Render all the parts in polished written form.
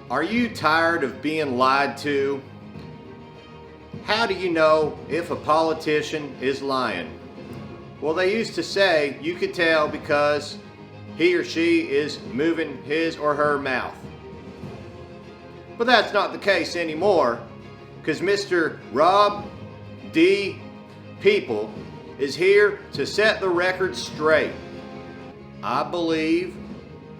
Are you tired of being lied to? How do you know if a politician is lying? Well, they used to say you could tell because he or she is moving his or her mouth. But that's not the case anymore, because Mr. Rob D. Peeple is here to set the record straight. I believe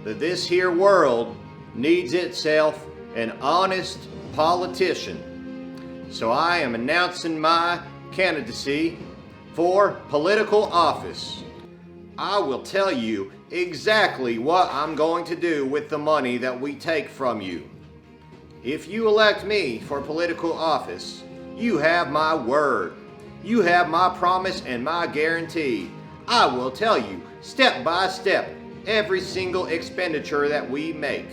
that this here world needs itself an honest politician. So I am announcing my candidacy for political office. I will tell you exactly what I'm going to do with the money that we take from you. If you elect me for political office, you have my word. You have my promise and my guarantee. I will tell you step by step every single expenditure that we make,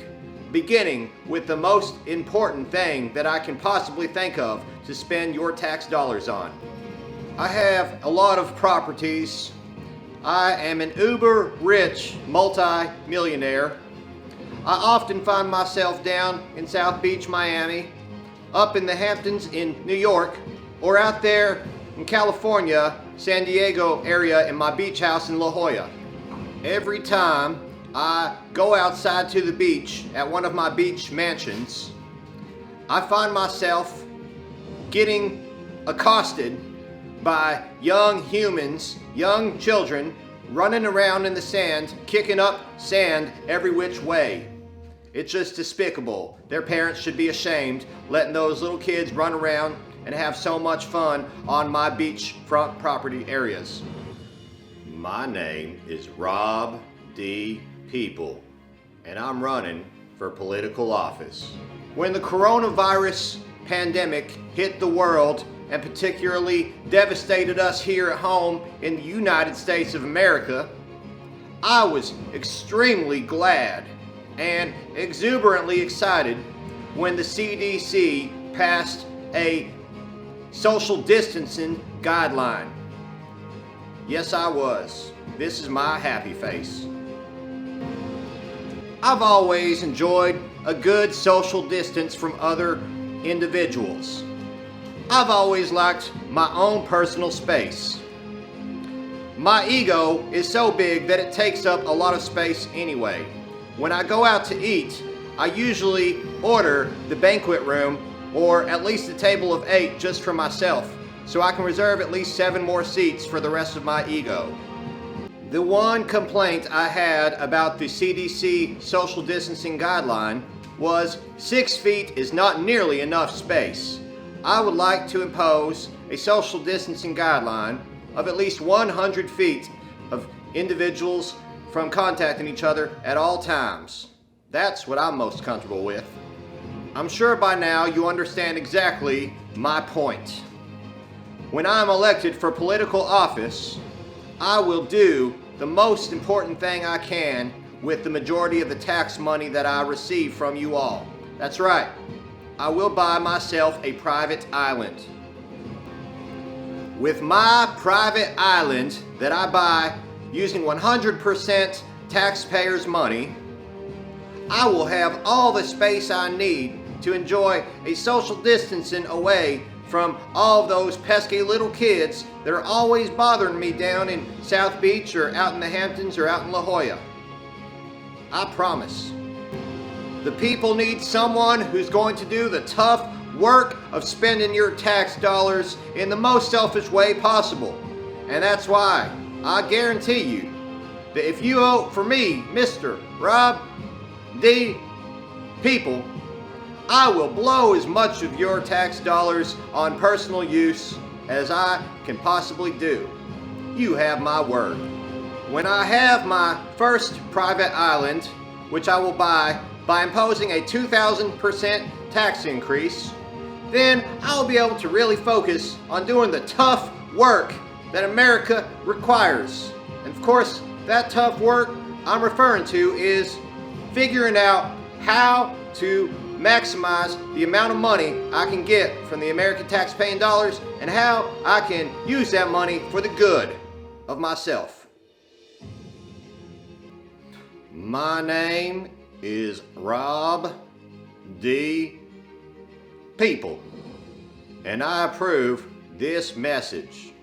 beginning with the most important thing that I can possibly think of to spend your tax dollars on. I have a lot of properties. I am an uber rich multi-millionaire. I often find myself down in South Beach, Miami, up in the Hamptons in New York, or out there in California, San Diego area in my beach house in La Jolla. Every time I go outside to the beach at one of my beach mansions, I find myself getting accosted by young humans, young children, running around in the sand, kicking up sand every which way. It's just despicable. Their parents should be ashamed letting those little kids run around and have so much fun on my beachfront property areas. My name is Rob D. Peeple, and I'm running for political office. When the coronavirus pandemic hit the world and particularly devastated us here at home in the United States of America, I was extremely glad and exuberantly excited when the CDC passed a social distancing guideline. Yes, I was. This is my happy face. I've always enjoyed a good social distance from other individuals. I've always liked my own personal space. My ego is so big that it takes up a lot of space anyway. When I go out to eat, I usually order the banquet room or at least a table of 8 just for myself, so I can reserve at least 7 more seats for the rest of my ego. The one complaint I had about the CDC social distancing guideline was 6 feet is not nearly enough space. I would like to impose a social distancing guideline of at least 100 feet of individuals from contacting each other at all times. That's what I'm most comfortable with. I'm sure by now you understand exactly my point. When I'm elected for political office, I will do the most important thing I can with the majority of the tax money that I receive from you all. That's right. I will buy myself a private island. With my private island that I buy using 100% taxpayers' money, I will have all the space I need to enjoy a social distancing away from all those pesky little kids that are always bothering me down in South Beach or out in the Hamptons or out in La Jolla. I promise. The people need someone who's going to do the tough work of spending your tax dollars in the most selfish way possible. And that's why I guarantee you that if you vote for me, Mr. Rob D. Peeple, I will blow as much of your tax dollars on personal use as I can possibly do. You have my word. When I have my first private island, which I will buy by imposing a 2,000% tax increase, then I'll be able to really focus on doing the tough work that America requires. And of course, that tough work I'm referring to is figuring out how to maximize the amount of money I can get from the American taxpaying dollars and how I can use that money for the good of myself. My name is Rob the people. And I approve this message.